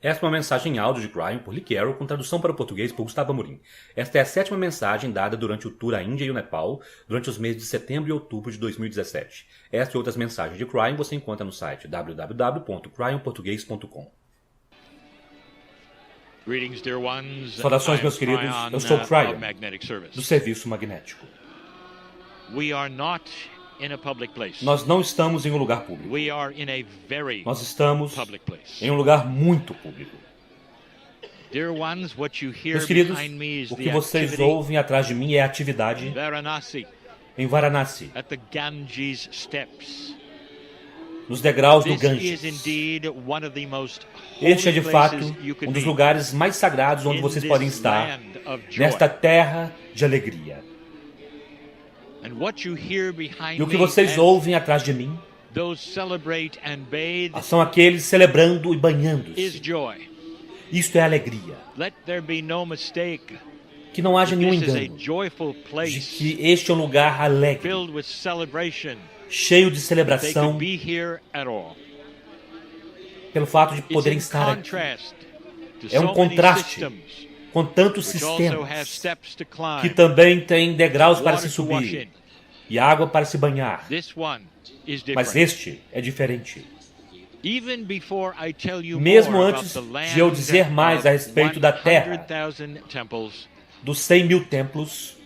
Esta é uma mensagem em áudio de Kryon por Lee Carroll com tradução para o português por Gustavo Amorim. Esta é a 7ª mensagem dada durante o tour à Índia e o Nepal durante os meses de setembro e outubro de 2017. Esta e outras mensagens de Kryon você encontra no site www.cryonportugues.com. Saudações, meus queridos. Eu sou Kryon, do Serviço Magnético. Nós não estamos em um lugar público. Nós estamos em um lugar muito público. Meus queridos, o que vocês ouvem atrás de mim é a atividade em Varanasi, nos degraus do Ganges. Este é de fato um dos lugares mais sagrados onde vocês podem estar, nesta terra de alegria. E o que vocês ouvem atrás de mim são aqueles celebrando e banhando-se. Isto é alegria. Que não haja nenhum engano de que este é um lugar alegre, cheio de celebração, pelo fato de poderem estar aqui. É um contraste com tantos sistemas que também têm degraus para se subir e água para se banhar. Mas este é diferente. Mesmo antes de eu dizer mais a respeito da terra, dos 100.000 templos,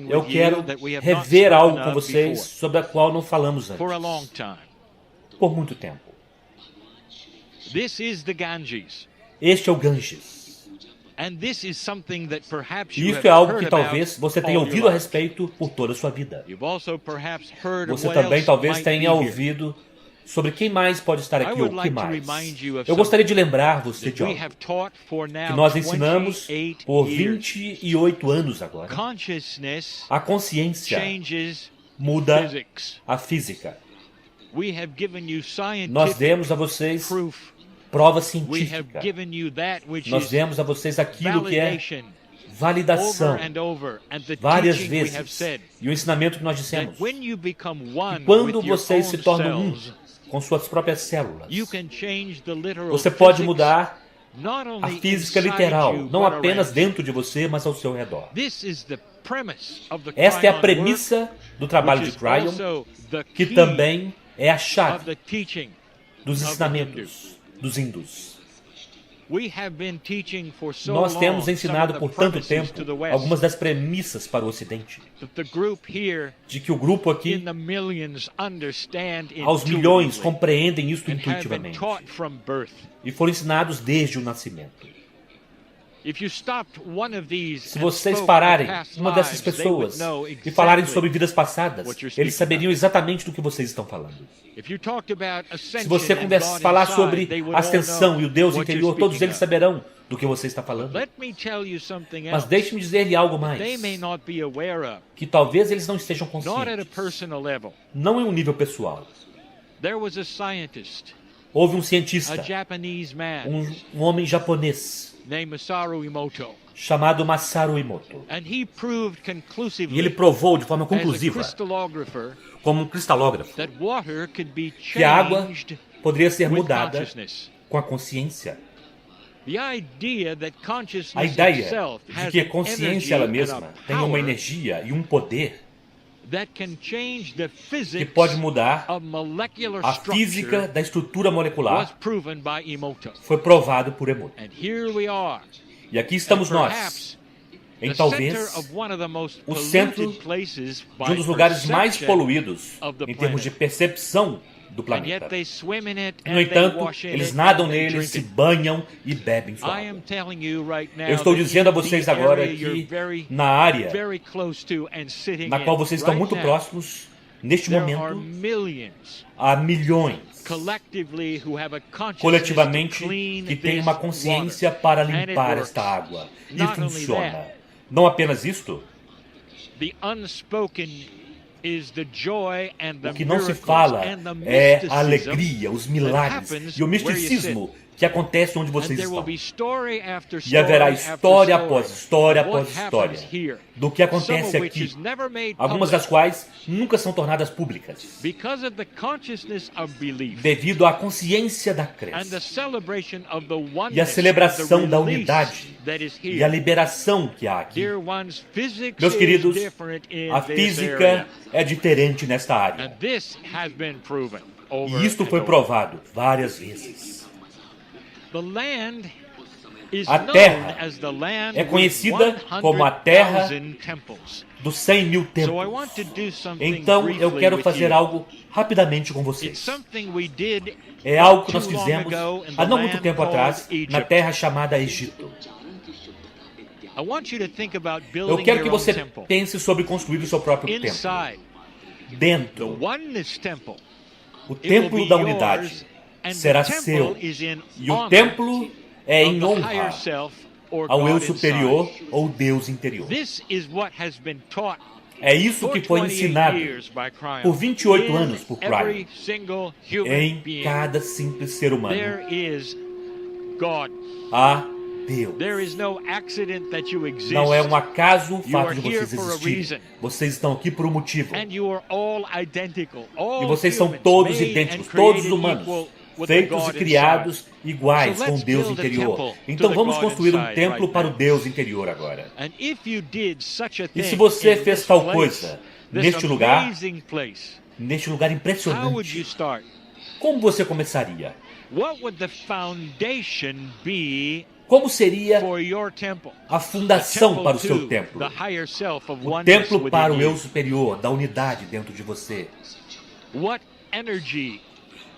eu quero rever algo com vocês sobre a qual não falamos antes, por muito tempo. Este é o Ganges. E isso é algo que talvez você tenha ouvido a respeito por toda a sua vida. Você também talvez tenha ouvido sobre quem mais pode estar aqui ou o que mais. Eu gostaria de lembrar você de algo que nós ensinamos por 28 anos agora. A consciência muda a física. Nós demos a vocês prova científica. Nós demos a vocês aquilo que é validação várias vezes. E o ensinamento que nós dissemos. E quando vocês se tornam um com suas próprias células, você pode mudar a física literal, não apenas dentro de você, mas ao seu redor. Esta é a premissa do trabalho de Kryon, que também é a chave dos ensinamentos dos hindus. Nós temos ensinado por tanto tempo algumas das premissas para o Ocidente, de que o grupo aqui, aos milhões, compreendem isto intuitivamente e foram ensinados desde o nascimento. Se vocês pararem uma dessas pessoas e falarem sobre vidas passadas, eles saberiam exatamente do que vocês estão falando. Se você pudesse falar sobre a Ascensão e o Deus interior, todos eles saberão do que você está falando. Mas deixe-me dizer-lhe algo mais, que talvez eles não estejam conscientes. Não em um nível pessoal. Houve um cientista, um homem japonês, chamado Masaru Emoto. E ele provou de forma conclusiva, como um cristalógrafo, que a água poderia ser mudada com a consciência. A ideia de que a consciência ela mesma tem uma energia e um poder que pode mudar a física da estrutura molecular foi provado por Emoto. E aqui estamos nós, em talvez o centro de um dos lugares mais poluídos em termos de percepção do planeta. No entanto, eles nadam nele, se banham e bebem sua água. Eu estou dizendo a vocês agora que na área na qual vocês estão muito próximos, neste momento, há milhões, coletivamente, que têm uma consciência para limpar esta água. E funciona. Não apenas isto. O que não se fala é a alegria, os milagres e o misticismo que acontece onde vocês estão. E haverá história após história após história do que acontece aqui, algumas das quais nunca são tornadas públicas, devido à consciência da crença e a celebração da unidade e a liberação que há aqui. Meus queridos, a física é diferente nesta área. E isto foi provado várias vezes. A terra é conhecida como a terra dos 100.000 templos. Então, eu quero fazer algo rapidamente com vocês. É algo que nós fizemos há não muito tempo atrás, na terra chamada Egito. Eu quero que você pense sobre construir o seu próprio templo. Dentro, o templo da unidade será seu. E o templo é em honra ao eu superior ou Deus interior. É isso que foi ensinado por 28 anos por Kryon em cada simples ser humano. Há Deus. Não é um acaso o fato de vocês existirem. Vocês estão aqui por um motivo. E vocês são todos idênticos, todos humanos, feitos e criados iguais com Deus interior. Então vamos construir um templo para o Deus interior agora. E se você fez tal coisa neste lugar impressionante, como você começaria? Como seria a fundação para o seu templo? O templo para o eu superior, da unidade dentro de você.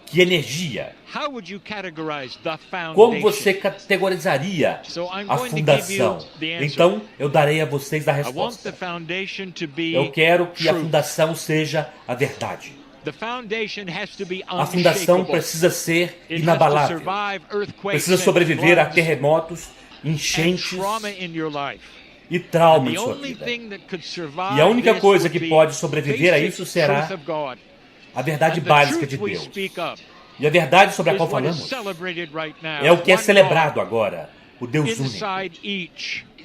Que energia? Como você categorizaria a fundação? Então, eu darei a vocês a resposta. Eu quero que a fundação seja a verdade. A fundação precisa ser inabalável. Precisa sobreviver a terremotos, enchentes e trauma em sua vida. E a única coisa que pode sobreviver a isso será a verdade básica de Deus. E a verdade sobre a qual falamos é o que é celebrado agora, o Deus único,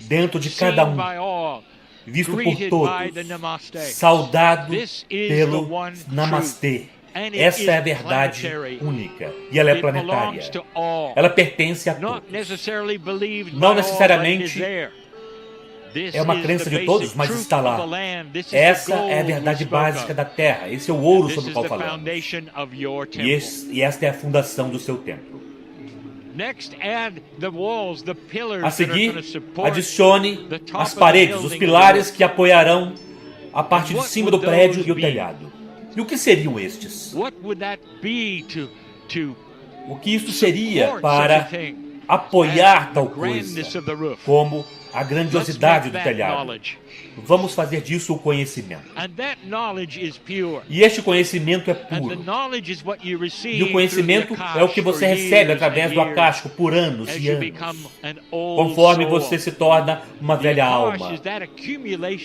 dentro de cada um, visto por todos, saudado pelo Namastê. Essa é a verdade única. E ela é planetária. Ela pertence a todos. Não necessariamente é uma crença de todos, mas está lá. Essa é a verdade básica da Terra. Esse é o ouro sobre o qual falamos. E esta é a fundação do seu templo. A seguir, adicione as paredes, os pilares que apoiarão a parte de cima do prédio e o telhado. E o que seriam estes? O que isso seria para apoiar tal coisa, como a grandiosidade do telhado? Vamos fazer disso o conhecimento. E este conhecimento é puro. E o conhecimento é o que você recebe através do acástico por anos e anos, conforme você se torna uma velha alma.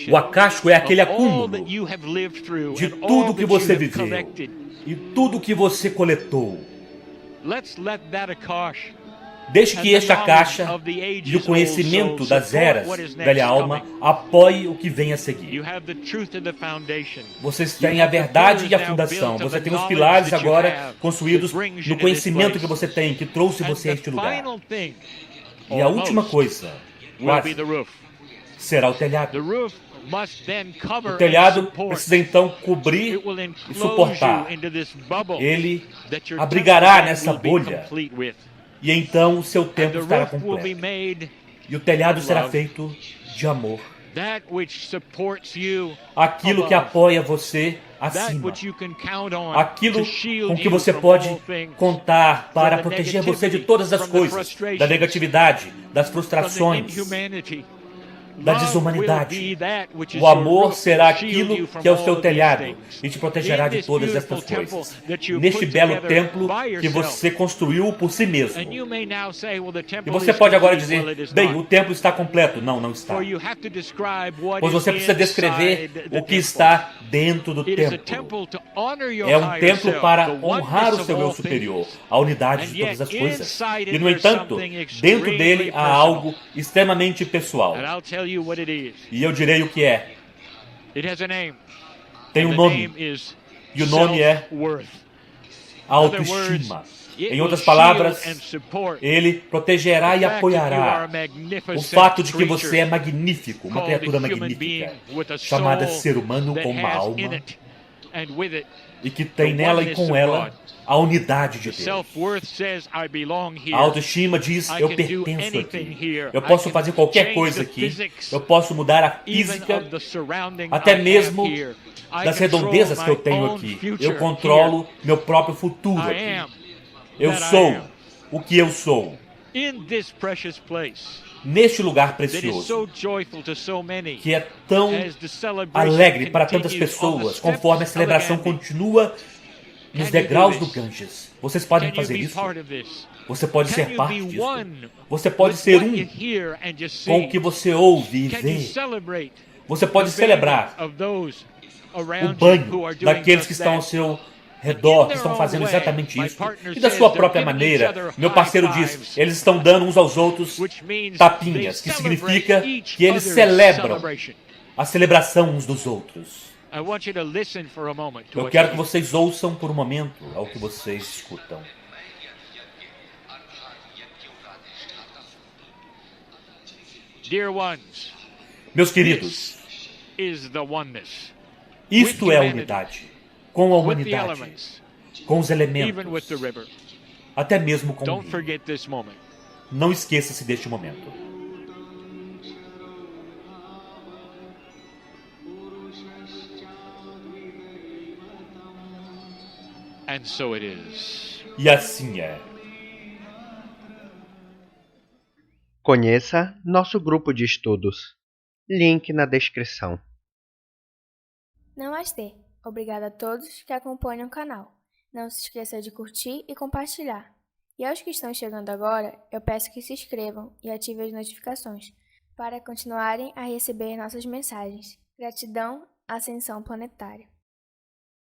O acástico é aquele acúmulo de tudo que você viveu e tudo que você coletou. Deixe que esta caixa e o conhecimento das eras, velha alma, apoie o que vem a seguir. Vocês têm a verdade e a fundação. Você tem os pilares agora construídos no conhecimento que você tem, que trouxe você a este lugar. E a última coisa, quase, será o telhado. O telhado precisa então cobrir e suportar. Ele abrigará nessa bolha. E então o seu templo estará completo. E o telhado será feito de amor. Aquilo que apoia você acima. Aquilo com que você pode contar para proteger você de todas as coisas. Da negatividade, das frustrações, da desumanidade. O amor será aquilo que é o seu telhado e te protegerá de todas estas coisas. Neste belo templo que você construiu por si mesmo. E você pode agora dizer, bem, o templo está completo. Não, não está. Pois você precisa descrever o que está dentro do templo. É um templo para honrar o seu eu superior, a unidade de todas as coisas. E, no entanto, dentro dele há algo extremamente pessoal. E eu direi o que é. Tem um nome. E o nome é autoestima. Em outras palavras, ele protegerá e apoiará o fato de que você é magnífico, uma criatura magnífica, chamada ser humano com uma alma, e que tem nela e com ela a unidade de Deus. A autoestima diz, eu pertenço aqui. Eu posso fazer qualquer coisa aqui. Eu posso mudar a física, até mesmo das redondezas que eu tenho aqui. Eu controlo meu próprio futuro aqui. Eu sou o que eu sou. Neste lugar precioso, que é tão alegre para tantas pessoas, conforme a celebração continua nos degraus do Ganges. Vocês podem fazer isso? Você pode ser parte disso. Você pode ser um com o que você ouve e vê. Você pode celebrar o banho daqueles que estão ao seu redor, que estão fazendo exatamente isso. E da sua própria maneira, meu parceiro diz, eles estão dando uns aos outros tapinhas, que significa que eles celebram a celebração uns dos outros. Eu quero que vocês ouçam por um momento ao que vocês escutam. Meus queridos, isto é a unidade. Com a humanidade, com os elementos, até mesmo com o rio. Não esqueça-se deste momento. E assim é. Conheça nosso grupo de estudos. Link na descrição. Namastê. Obrigada a todos que acompanham o canal. Não se esqueça de curtir e compartilhar. E aos que estão chegando agora, eu peço que se inscrevam e ativem as notificações para continuarem a receber nossas mensagens. Gratidão, Ascensão Planetária.